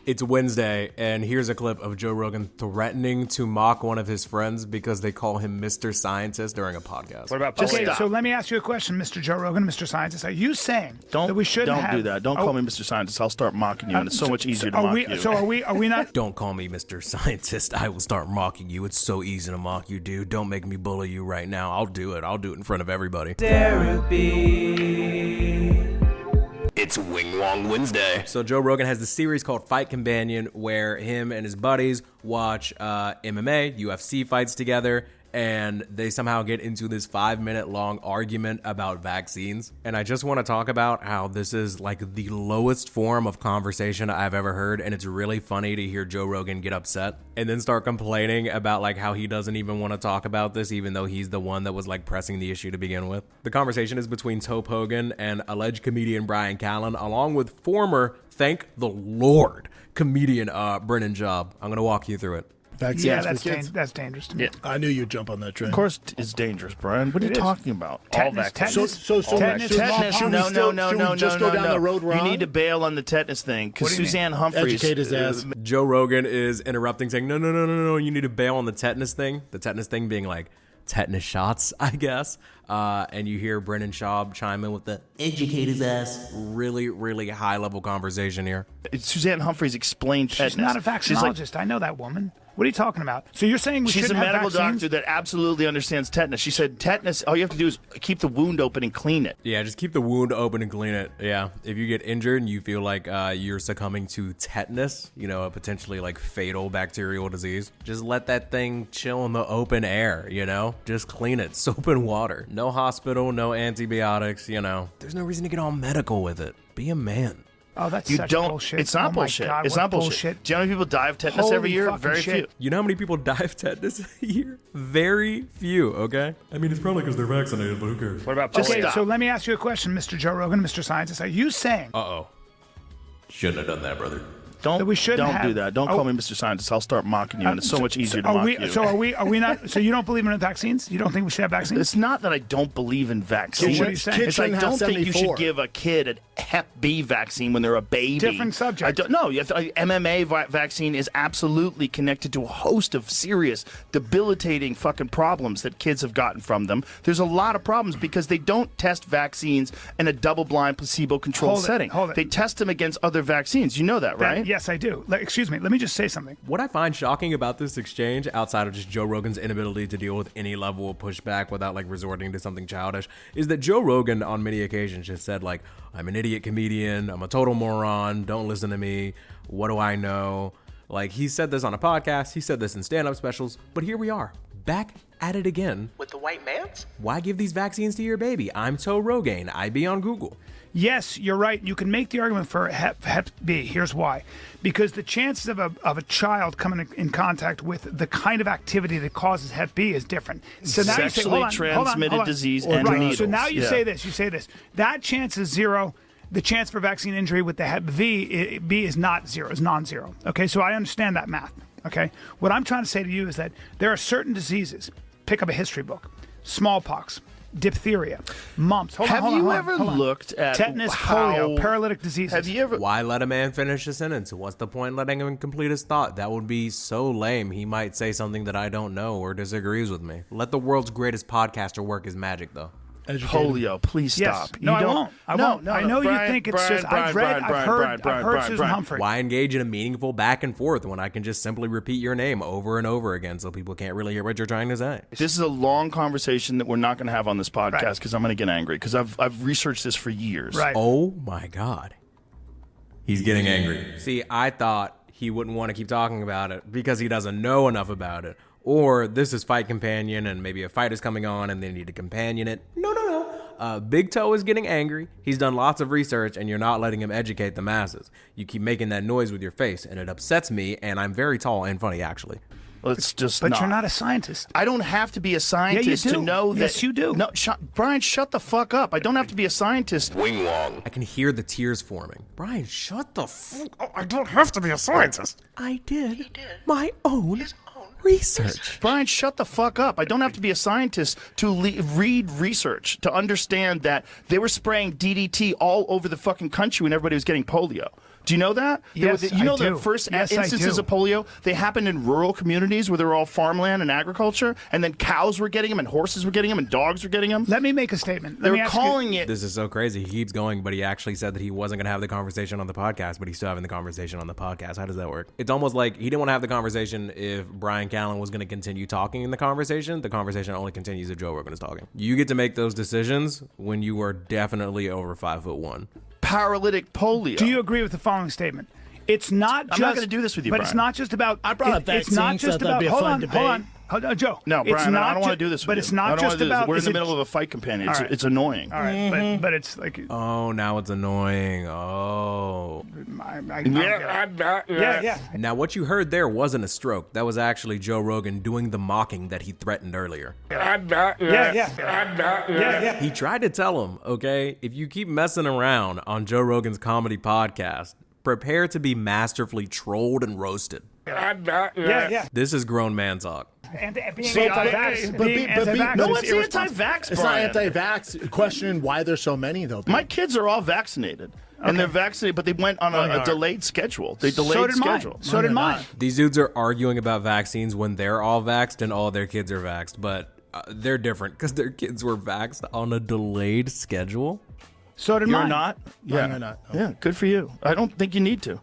It's Wednesday, and here's a clip of Joe Rogan threatening to mock one of his friends because they call him Mr. Scientist during a podcast. What about Okay, so let me ask you a question, Mr. Joe Rogan, Mr. Scientist. Are you saying that we shouldn't Don't do that. Don't call me Mr. Scientist. I'll start mocking you, and it's so much easier to mock you. So are we not? Don't call me Mr. Scientist. I will start mocking you. It's so easy to mock you, dude. Don't make me bully you right now. I'll do it. I'll do it in front of everybody. Derapy. It's Wing Wong Wednesday. So Joe Rogan has the series called Fight Companion where him and his buddies watch MMA, UFC fights together, and they somehow get into this 5-minute long argument about vaccines. And I just want to talk about how this is like the lowest form of conversation I've ever heard, and it's really funny to hear Joe Rogan get upset and then start complaining about like how he doesn't even want to talk about this, even though he's the one that was like pressing the issue to begin with. The conversation is between Tope Hogan and alleged comedian Brian Callen, along with former, thank the Lord, comedian Brennan Schaub. I'm going to walk you through it. Vaccines that's dangerous to me. Yeah. I knew you'd jump on that train. Of course it's dangerous, Brian. What are you talking about? Tetanus, Tetanus. No. Just go down the road wrong? You need to bail on the tetanus thing because Suzanne Humphries. Educate his ass. Joe Rogan is interrupting, saying, no, you need to bail on the tetanus thing. The tetanus thing being like tetanus shots, I guess. And you hear Brennan Schaub chime in with the educate his ass. Really, really high-level conversation here. Suzanne Humphries explained tetanus. She's not a vaccinologist. I know that woman. What are you talking about? So you're saying she's a medical vaccines? doctor that absolutely understands tetanus. She said tetanus, all you have to do is keep the wound open and clean it. Yeah, just keep the wound open and clean it. Yeah, if you get injured and you feel like you're succumbing to tetanus, you know, a potentially like fatal bacterial disease, just let that thing chill in the open air, you know? Just clean it, soap and water. No hospital, no antibiotics, you know. There's no reason to get all medical with it. Be a man. Oh, that's such bullshit. It's not bullshit. God, it's not bullshit. Do you know how many people die of tetanus every year? Very few. You know how many people die of tetanus a year? Very few, okay? I mean, it's probably because they're vaccinated, but who cares? What about so let me ask you a question, Mr. Joe Rogan, Mr. Scientist. Are you saying... Uh-oh. Shouldn't have done that, brother. Don't do that. Don't call me Mr. Scientist. I'll start mocking you, and it's so much easier to mock you. So are we not? So you don't believe in vaccines? You don't think we should have vaccines? It's not that I don't believe in vaccines. What are you saying? It's I don't think you should give a kid a Hep B vaccine when they're a baby. Different subject. MMA vaccine is absolutely connected to a host of serious, debilitating fucking problems that kids have gotten from them. There's a lot of problems because they don't test vaccines in a double-blind, placebo-controlled setting. They test them against other vaccines. You know that, right? Yes, I do. Excuse me. Let me just say something. What I find shocking about this exchange, outside of just Joe Rogan's inability to deal with any level of pushback without like resorting to something childish, is that Joe Rogan on many occasions just said like, I'm an idiot comedian, I'm a total moron, don't listen to me, what do I know? Like, he said this on a podcast, he said this in stand-up specials, but here we are, back at it again. With the white mans? Why give these vaccines to your baby? I'm Joe Rogan, I be on Google. Yes, you're right. You can make the argument for Hep B. Here's why. Because the chances of a child coming in contact with the kind of activity that causes Hep B is different. So now sexually transmitted disease and needles. So now you say this. That chance is zero. The chance for vaccine injury with the Hep B is not zero. It's non-zero. Okay, so I understand that math. Okay, what I'm trying to say to you is that there are certain diseases. Pick up a history book. Smallpox. Diphtheria, mumps. Have you ever looked at tetanus, polio, paralytic diseases? Have you ever? Why let a man finish a sentence? What's the point letting him complete his thought? That would be so lame. He might say something that I don't know or disagrees with me. Let the world's greatest podcaster work his magic, though. Polio, please stop. Yes. No, I won't. I know you think it's just. I've heard Susan Humphrey. Why engage in a meaningful back and forth when I can just simply repeat your name over and over again so people can't really hear what you're trying to say? This is a long conversation that we're not going to have on this podcast because I'm going to get angry because I've researched this for years. Right. Oh my God. He's getting angry. See, I thought he wouldn't want to keep talking about it because he doesn't know enough about it. Or this is Fight Companion and maybe a fight is coming on and they need to companion it. No. Big Toe is getting angry. He's done lots of research and you're not letting him educate the masses. You keep making that noise with your face and it upsets me, and I'm very tall and funny, actually. It's just But you're not a scientist. I don't have to be a scientist to know that. Yes, you do. No, Brian, shut the fuck up. I don't have to be a scientist. Wing Wong. I can hear the tears forming. Brian, shut the fuck up. I don't have to be a scientist. I did my own research. Brian, shut the fuck up. I don't have to be a scientist to read research to understand that they were spraying DDT all over the fucking country when everybody was getting polio. Do you know that? Yes, you know I do. the first Yes, I instances do. of polio, they happened in rural communities where they were all farmland and agriculture, and then cows were getting them, and horses were getting them, and dogs were getting them. Let me make a statement. They were calling it. This is so crazy. He keeps going, but he actually said that he wasn't going to have the conversation on the podcast, but he's still having the conversation on the podcast. How does that work? It's almost like he didn't want to have the conversation if Brian Callen was going to continue talking in the conversation. The conversation only continues if Joe Rogan is talking. You get to make those decisions when you are definitely over 5'1". Paralytic polio. Do you agree with the following statement? It's not just. I'm not going to do this with you, but Brian. it's not just about. I brought up It's not vaccines, just so that'd about. be a Hold fun on, debate. hold on, Joe. No, it's Brian, not I don't want to do this with but you. it's not just about. We're in is the it- middle of a fight companion. It's, All right. it's annoying. All right, but it's like. Oh, now it's annoying. Oh. I yeah. Now, what you heard there wasn't a stroke. That was actually Joe Rogan doing the mocking that he threatened earlier. Yeah. He tried to tell him, okay, if you keep messing around on Joe Rogan's comedy podcast, prepare to be masterfully trolled and roasted. Yeah. This is grown man talk. And being See, anti-vax. Being but anti-vax No is one's irresponsible. anti-vax, It's Brian. not anti-vax. Questioning why there's so many, though. My kids are all vaccinated. And they're vaccinated, but they went on a delayed schedule. They delayed So did mine. schedule. So did mine. These dudes are arguing about vaccines when they're all vaxxed and all their kids are vaxxed, but they're different because their kids were vaxxed on a delayed schedule. So did You're mine. not? Yeah, you're not. Yeah, good for you. I don't think you need to.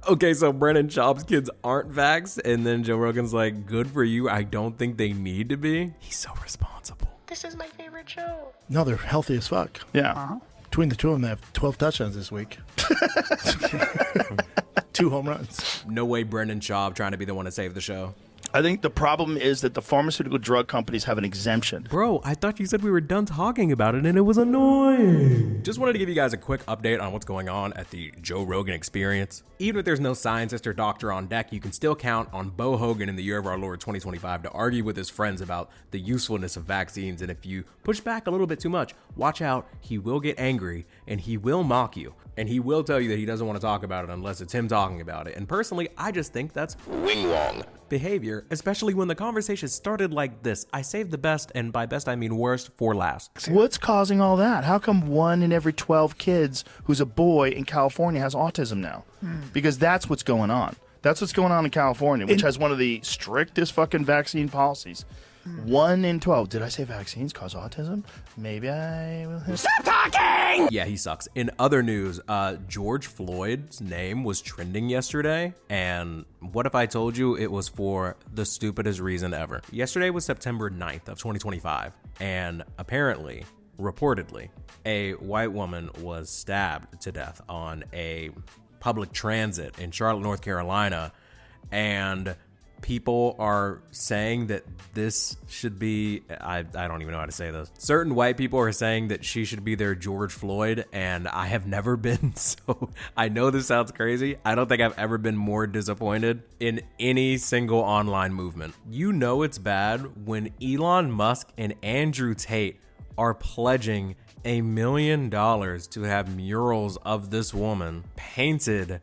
Okay, so Brennan Schaub's kids aren't vaxxed, and then Joe Rogan's like, good for you. I don't think they need to be. He's so responsible. This is my favorite show. No, they're healthy as fuck. Yeah. Between the two of them, they have 12 touchdowns this week. 2 home runs. No way Brendan Schaub trying to be the one to save the show. I think the problem is that the pharmaceutical drug companies have an exemption. Bro, I thought you said we were done talking about it and it was annoying. Just wanted to give you guys a quick update on what's going on at the Joe Rogan Experience. Even if there's no scientist or doctor on deck, you can still count on Bo Hogan in the year of our Lord 2025 to argue with his friends about the usefulness of vaccines. And if you push back a little bit too much, watch out, he will get angry and he will mock you. And he will tell you that he doesn't want to talk about it unless it's him talking about it. And personally, I just think that's wing-wong behavior, especially when the conversation started like this. I saved the best, and by best I mean worst, for last. What's causing all that? How come 1 in every 12 kids who's a boy in California has autism now? Because that's what's going on. That's what's going on in California, which has one of the strictest fucking vaccine policies. 1 in 12. Did I say vaccines cause autism? Maybe I will. Stop talking! Yeah, he sucks. In other news, George Floyd's name was trending yesterday, and what if I told you it was for the stupidest reason ever? Yesterday was September 9th of 2025, and apparently, reportedly, a white woman was stabbed to death on a public transit in Charlotte, North Carolina, and people are saying that this should be, I don't even know how to say this. Certain white people are saying that she should be their George Floyd, and I have never been so, I know this sounds crazy. I don't think I've ever been more disappointed in any single online movement. You know it's bad when Elon Musk and Andrew Tate are pledging $1 million to have murals of this woman painted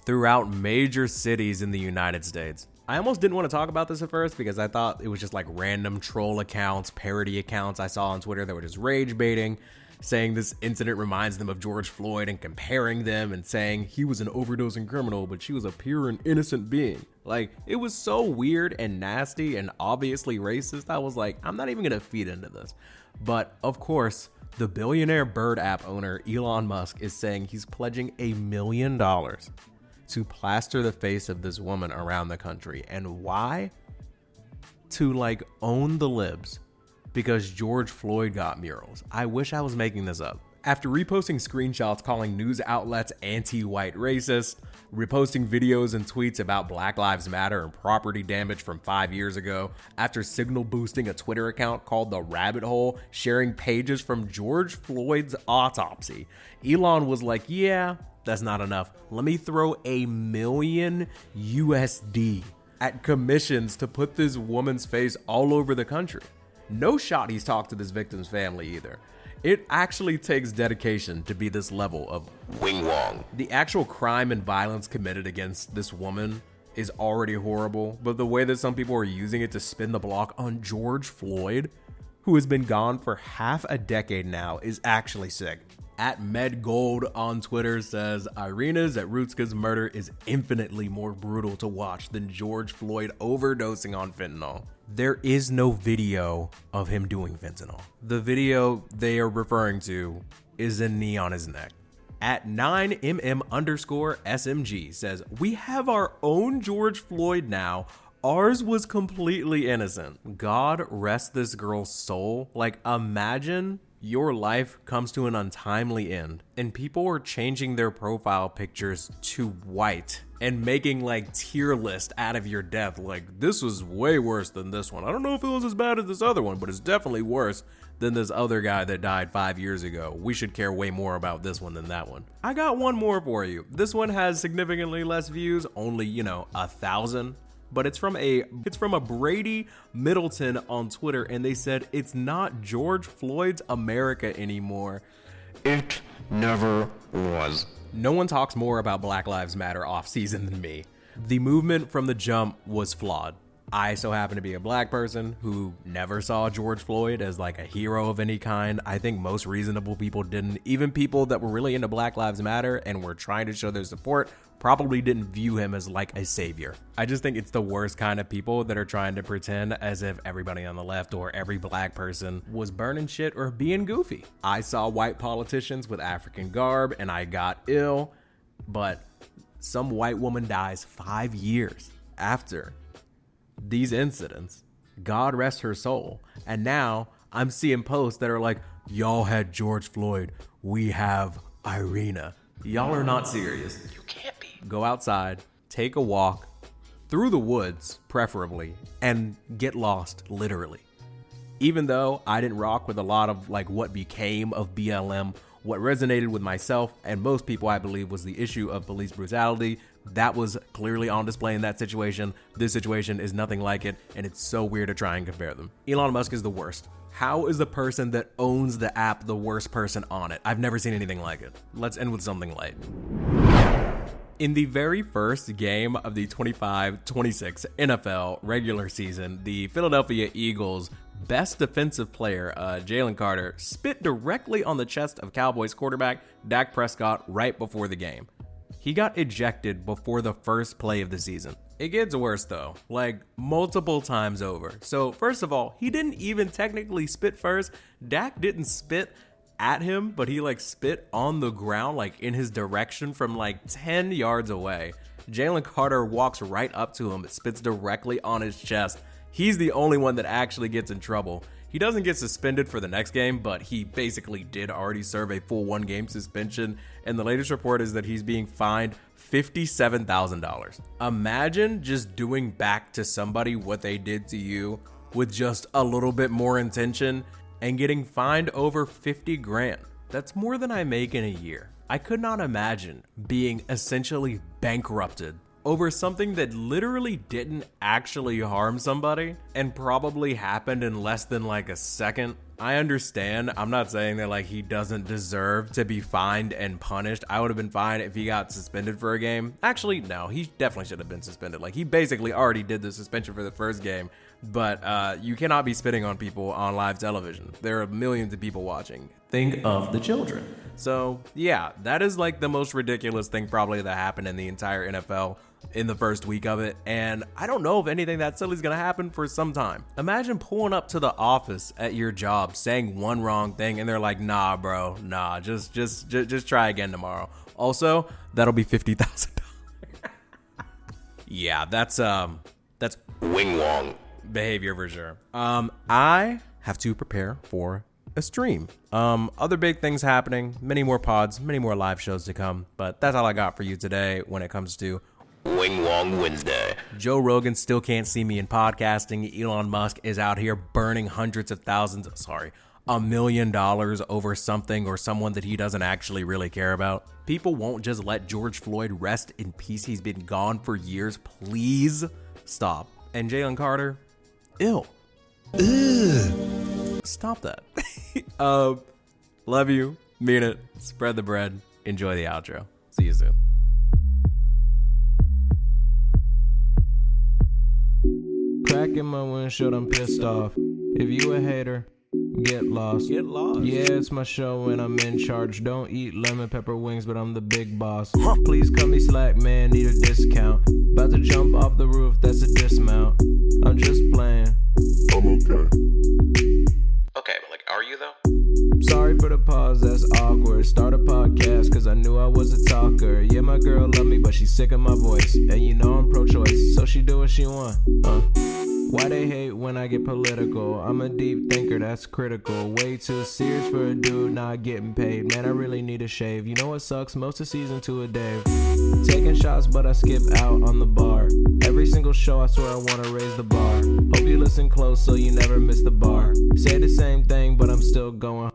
throughout major cities in the United States. I almost didn't want to talk about this at first because I thought it was just like random troll accounts, parody accounts I saw on Twitter that were just rage baiting, saying this incident reminds them of George Floyd and comparing them and saying he was an overdosing criminal, but she was a pure and innocent being. Like, it was so weird and nasty and obviously racist. I was like, I'm not even going to feed into this. But of course, the billionaire bird app owner Elon Musk is saying he's pledging $1 million to plaster the face of this woman around the country. And why? To like own the libs because George Floyd got murals. I wish I was making this up. After reposting screenshots calling news outlets anti-white racist, reposting videos and tweets about Black Lives Matter and property damage from 5 years ago, after signal boosting a Twitter account called The Rabbit Hole, sharing pages from George Floyd's autopsy, Elon was like, yeah, that's not enough. Let me throw $1 million USD at commissions to put this woman's face all over the country. No shot he's talked to this victim's family either. It actually takes dedication to be this level of wing-wong. The actual crime and violence committed against this woman is already horrible, but the way that some people are using it to spin the block on George Floyd, who has been gone for half a decade now, is actually sick. At MedGold on Twitter says, Irina Zarutsky's murder is infinitely more brutal to watch than George Floyd overdosing on fentanyl. There is no video of him doing fentanyl. The video they are referring to is a knee on his neck. At 9mm_SMG says, we have our own George Floyd now. Ours was completely innocent. God rest this girl's soul. Like, imagine your life comes to an untimely end and people are changing their profile pictures to white and making like tier list out of your death. Like, this was way worse than this one. I don't know if it was as bad as this other one, but it's definitely worse than this other guy that died 5 years ago. We should care way more about this one than that one. I got one more for you. This one has significantly less views, only, 1,000. But it's from a Brady Middleton on Twitter, and they said it's not George Floyd's America anymore. It never was. No one talks more about Black Lives Matter off season than me. The movement from the jump was flawed. I so happen to be a black person who never saw George Floyd as like a hero of any kind. I think most reasonable people didn't. Even people that were really into Black Lives Matter and were trying to show their support probably didn't view him as like a savior. I just think it's the worst kind of people that are trying to pretend as if everybody on the left or every black person was burning shit or being goofy. I saw white politicians with African garb and I got ill, but some white woman dies 5 years after these incidents. God rest her soul. And now I'm seeing posts that are like, y'all had George Floyd, we have Irina. Y'all are not serious. You can't be. Go outside, take a walk through the woods, preferably, and get lost, literally. Even though I didn't rock with a lot of like what became of BLM, what resonated with myself and most people, I believe, was the issue of police brutality. That was clearly on display in that situation. This situation is nothing like it, and it's so weird to try and compare them. Elon Musk is the worst. How is the person that owns the app the worst person on it? I've never seen anything like it. Let's end with something light. In the very first game of the 25-26 NFL regular season, the Philadelphia Eagles' best defensive player, Jalen Carter, spit directly on the chest of Cowboys quarterback Dak Prescott right before the game. He got ejected before the first play of the season. It gets worse though, like multiple times over. So first of all, he didn't even technically spit first. Dak didn't spit at him, but he like spit on the ground, like in his direction from like 10 yards away. Jalen Carter walks right up to him, spits directly on his chest. He's the only one that actually gets in trouble. He doesn't get suspended for the next game, but he basically did already serve a full 1-game suspension. And the latest report is that he's being fined $57,000. Imagine just doing back to somebody what they did to you with just a little bit more intention and getting fined over 50 grand. That's more than I make in a year. I could not imagine being essentially bankrupted over something that literally didn't actually harm somebody and probably happened in less than like a second. I understand. I'm not saying that like he doesn't deserve to be fined and punished. I would have been fine if he got suspended for a game. Actually, no, he definitely should have been suspended. Like he basically already did the suspension for the first game, but you cannot be spitting on people on live television. There are millions of people watching. Think of the children. So yeah, that is like the most ridiculous thing probably that happened in the entire NFL in the first week of it, and I don't know if anything that silly is gonna happen for some time. Imagine pulling up to the office at your job saying one wrong thing and they're like, nah bro, nah, just try again tomorrow. Also, that'll be $50,000. Yeah, that's Wing Wong behavior for sure. I have to prepare for a stream. Other big things happening, many more pods, many more live shows to come, but that's all I got for you today when it comes to Wing Wong Wednesday. Joe Rogan still can't see me in podcasting. Elon Musk is out here burning $1 million over something or someone that he doesn't actually really care about. People won't just let George Floyd rest in peace. He's been gone for years. Please stop. And Jalen Carter, ill. Ugh. Stop that. Love you. Mean it. Spread the bread. Enjoy the outro. See you soon. Crack in my windshield, I'm pissed off. If you a hater, Get lost. Get lost. Yeah, it's my show and I'm in charge. Don't eat lemon pepper wings, but I'm the big boss. Please cut me slack, man, need a discount. About to jump off the roof, that's a dismount. I'm just playing. I'm okay. Okay, but like, are you though? Sorry for the pause, that's awkward. Start a podcast cause I knew I was a talker. Yeah, my girl love me, but she's sick of my voice. And you know I'm pro-choice, so she do what she want. Why they hate when I get political? I'm a deep thinker, that's critical. Way too serious for a dude not getting paid. Man, I really need a shave. You know what sucks? Most of season 2 of Dave. Taking shots, but I skip out on the bar. Every single show, I swear I wanna raise the bar. Hope you listen close so you never miss the bar. Say the same thing, but I'm still going.